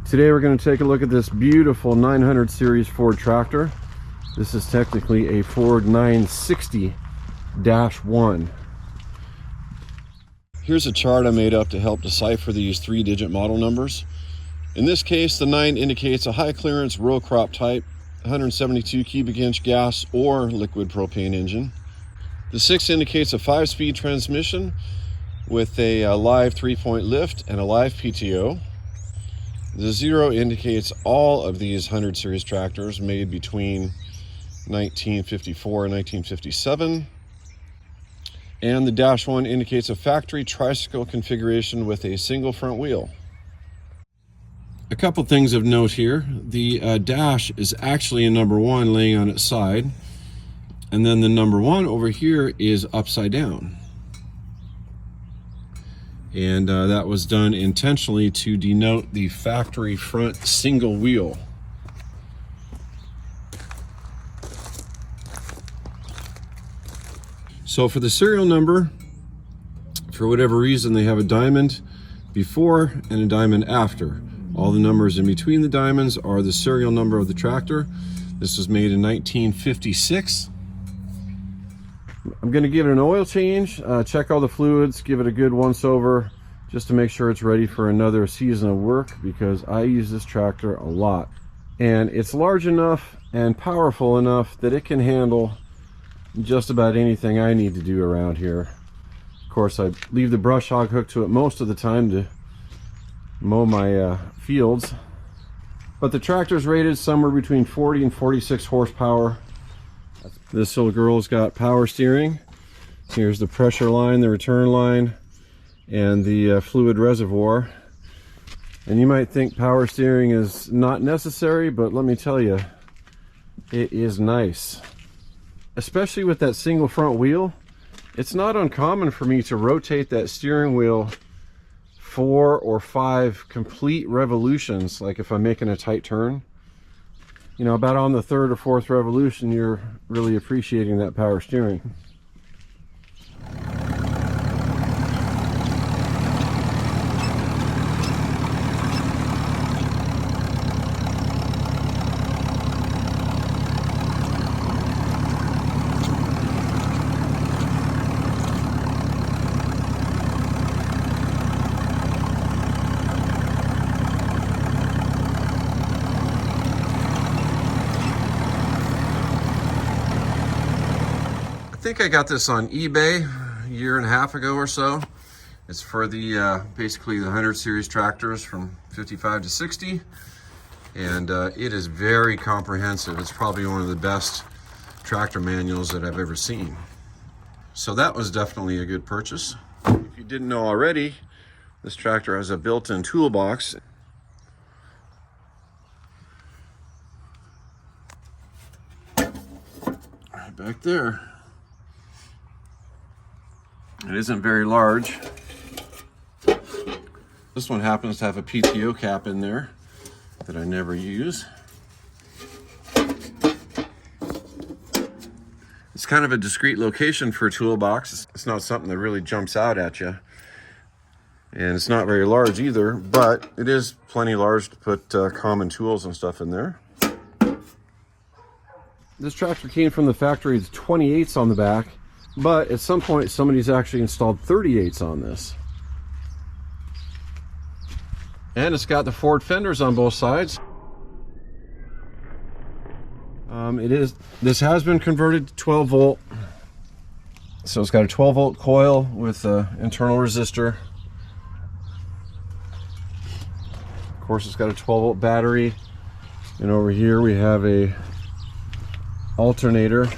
Today we're going to take a look at this beautiful 900 series Ford tractor. This is technically a Ford 960-1. Here's a chart I made up to help decipher these 3-digit model numbers. In this case, the 9 indicates a high clearance row crop type, 172 cubic inch gas or liquid propane engine. The 6 indicates a 5-speed transmission with a live 3-point lift and a live PTO. The 0 indicates all of these 100 series tractors made between 1954 and 1957. And the -1 indicates a factory tricycle configuration with a single front wheel. A couple things of note here. The dash is actually a number 1 laying on its side. And then the number 1 over here is upside down. And that was done intentionally to denote the factory front single wheel. So for the serial number, for whatever reason, they have a diamond before and a diamond after. All the numbers in between the diamonds are the serial number of the tractor. This was made in 1956. I'm going to give it an oil change, check all the fluids, give it a good once over just to make sure it's ready for another season of work, because I use this tractor a lot. And it's large enough and powerful enough that it can handle just about anything I need to do around here. Of course, I leave the brush hog hooked to it most of the time to mow my fields. But the tractor's rated somewhere between 40 and 46 horsepower. This little girl's got power steering. Here's the pressure line, the return line, and the fluid reservoir. And you might think power steering is not necessary, but let me tell you, it is nice. Especially with that single front wheel, it's not uncommon for me to rotate that steering wheel 4 or 5 complete revolutions, like if I'm making a tight turn. You know, about on the 3rd or 4th revolution, you're really appreciating that power steering. I think I got this on eBay a year and a half ago or so. It's for the basically the 100 series tractors from 55 to 60, and it is very comprehensive. It's probably one of the best tractor manuals that I've ever seen. So that was definitely a good purchase. If you didn't know already, this tractor has a built-in toolbox. Right back there. It isn't very large. This one happens to have a PTO cap in there that I never use. It's kind of a discreet location for a toolbox. It's not something that really jumps out at you. And it's not very large either, but it is plenty large to put common tools and stuff in there. This tractor came from the factory with 28s on the back. But at some point, somebody's actually installed 38s on this. And it's got the Ford fenders on both sides. This has been converted to 12 volt. So it's got a 12 volt coil with an internal resistor. Of course, it's got a 12 volt battery. And over here we have a alternator.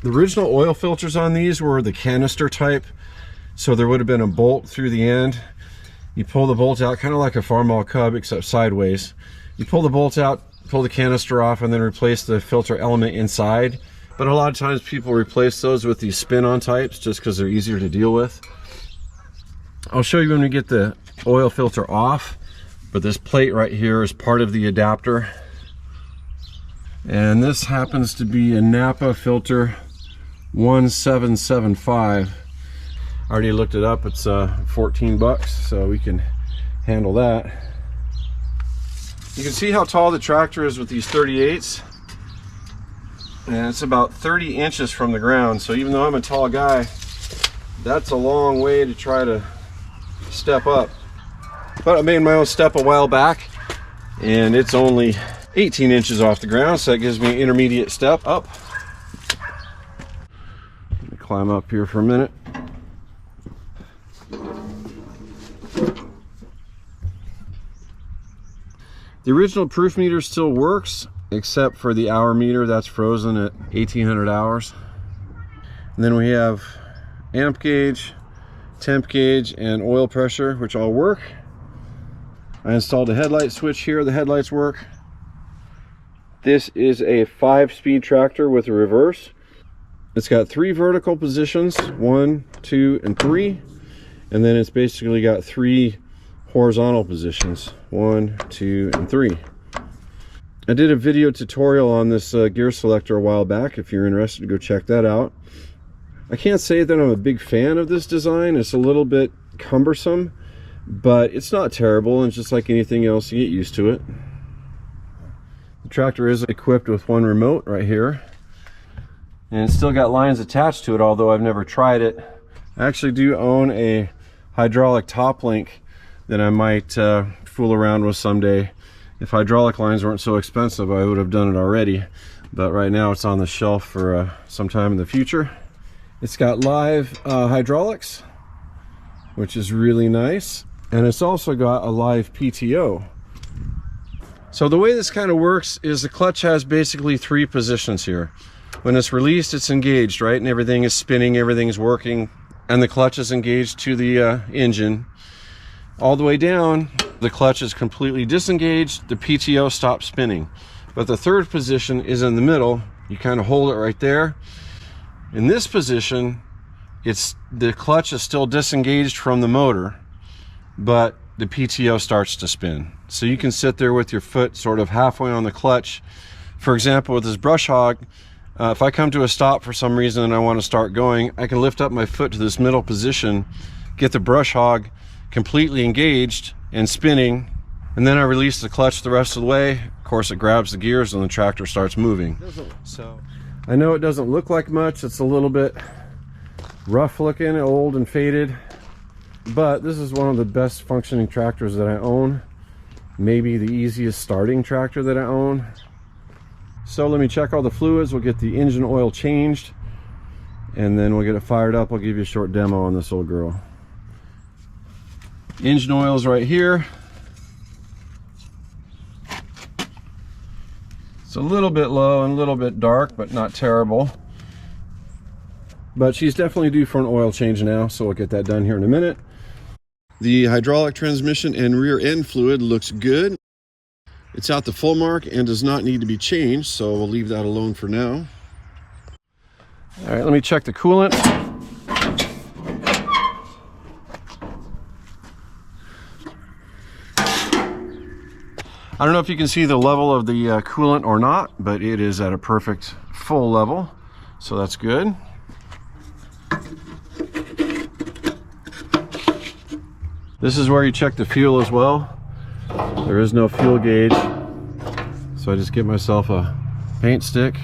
The original oil filters on these were the canister type, so there would have been a bolt through the end. You pull the bolt out, kind of like a Farmall Cub, except sideways. You pull the bolt out, pull the canister off, and then replace the filter element inside. But a lot of times people replace those with these spin-on types just because they're easier to deal with. I'll show you when we get the oil filter off, but this plate right here is part of the adapter. And this happens to be a Napa filter 1775. I already looked it up. It's 14 bucks, so we can handle that. You can see how tall the tractor is with these 38s. And it's about 30 inches from the ground. So even though I'm a tall guy, that's a long way to try to step up. But I made my own step a while back, and it's only 18 inches off the ground, so that gives me an intermediate step up. Let me climb up here for a minute. The original proof meter still works, except for the hour meter that's frozen at 1800 hours. And then we have amp gauge, temp gauge, and oil pressure, which all work. I installed a headlight switch here. The headlights work. This is a 5-speed tractor with a reverse. It's got 3 vertical positions, 1, 2, and 3. And then it's basically got 3 horizontal positions, 1, 2, and 3. I did a video tutorial on this gear selector a while back. If you're interested, go check that out. I can't say that I'm a big fan of this design. It's a little bit cumbersome, but it's not terrible, and it's just like anything else, you get used to it. The tractor is equipped with 1 remote right here, and it's still got lines attached to it, although I've never tried it. I actually do own a hydraulic top link that I might fool around with someday. If hydraulic lines weren't so expensive, I would have done it already, but right now it's on the shelf for some time in the future. It's got live hydraulics, which is really nice. And it's also got a live PTO. So the way this kind of works is the clutch has basically 3 positions here. When it's released, it's engaged, right? And everything is spinning, everything's working, and the clutch is engaged to the engine. All the way down, the clutch is completely disengaged, the PTO stops spinning. But the 3rd position is in the middle. You kind of hold it right there. In this position, the clutch is still disengaged from the motor, but the PTO starts to spin. So you can sit there with your foot sort of halfway on the clutch. For example, with this brush hog, if I come to a stop for some reason and I want to start going, I can lift up my foot to this middle position, get the brush hog completely engaged and spinning, and then I release the clutch the rest of the way. Of course, it grabs the gears and the tractor starts moving. So I know it doesn't look like much. It's a little bit rough looking, old and faded, but this is one of the best functioning tractors that I own. Maybe the easiest starting tractor that I own. So let me check all the fluids. We'll get the engine oil changed, and then we'll get it fired up. I'll give you a short demo on this old girl. Engine oil is right here. It's a little bit low and a little bit dark, but not terrible. But she's definitely due for an oil change now, so we'll get that done here in a minute. The hydraulic transmission and rear end fluid looks good. It's at the full mark and does not need to be changed, so we'll leave that alone for now. All right, let me check the coolant. I don't know if you can see the level of the coolant or not, but it is at a perfect full level, so that's good. This is where you check the fuel as well. There is no fuel gauge, so I just get myself a paint stick.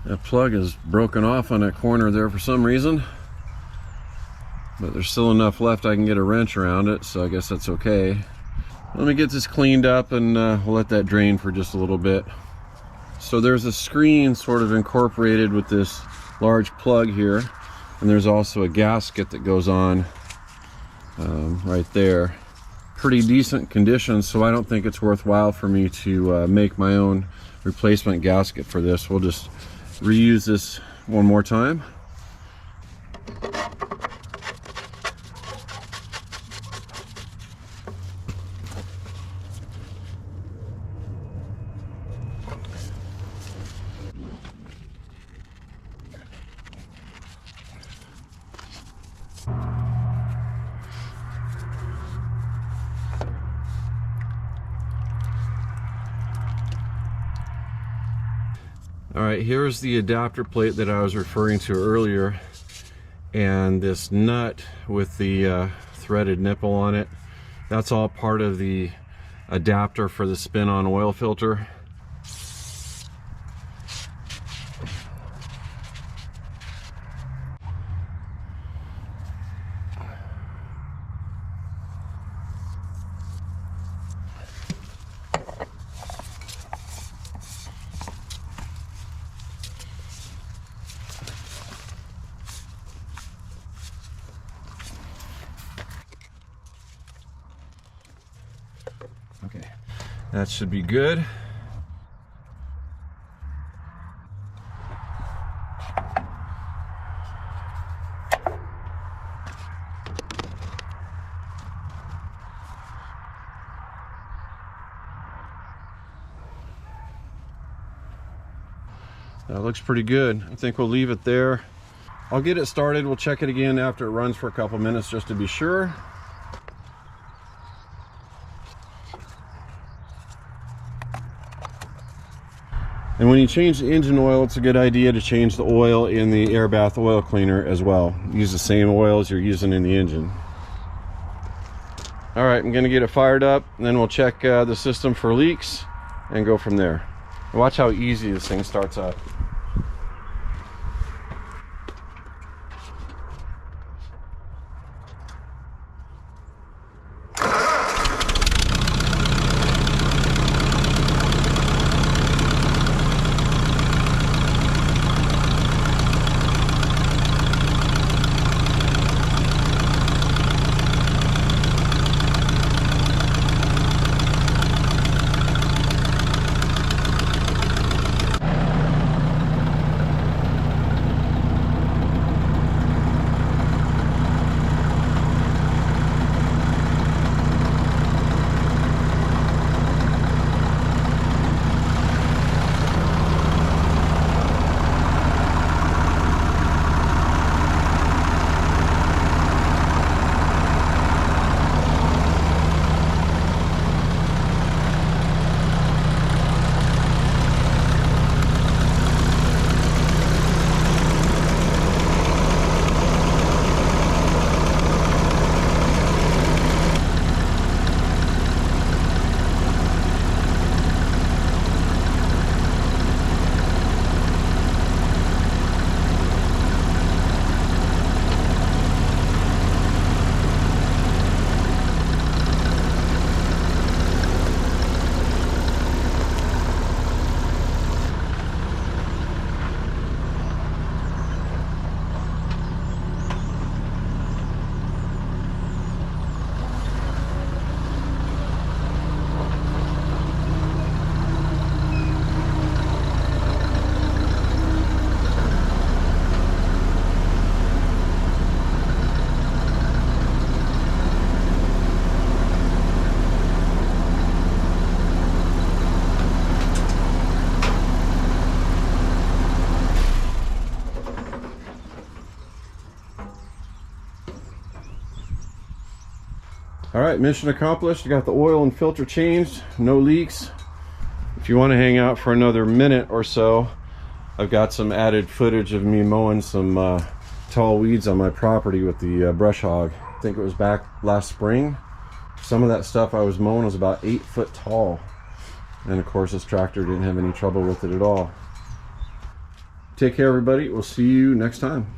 That plug is broken off on that corner there for some reason, but there's still enough left I can get a wrench around it, so I guess that's okay. Let me get this cleaned up and we'll let that drain for just a little bit. So there's a screen sort of incorporated with this large plug here, and there's also a gasket that goes on right there. pretty decent condition, so I don't think it's worthwhile for me to make my own replacement gasket for this. We'll just reuse this one more time. All right, here's the adapter plate that I was referring to earlier, and this nut with the threaded nipple on it. That's all part of the adapter for the spin-on oil filter. Okay, that should be good. That looks pretty good. I think we'll leave it there. I'll get it started. We'll check it again after it runs for a couple minutes just to be sure. And when you change the engine oil, it's a good idea to change the oil in the air bath oil cleaner as well. Use the same oil as you're using in the engine. All right, I'm gonna get it fired up, and then we'll check the system for leaks and go from there. Watch how easy this thing starts up. All right, mission accomplished. I got the oil and filter changed, no leaks. If you want to hang out for another minute or so, I've got some added footage of me mowing some tall weeds on my property with the brush hog. I think it was back last spring. Some of that stuff I was mowing was about 8 foot tall. And of course this tractor didn't have any trouble with it at all. Take care everybody, we'll see you next time.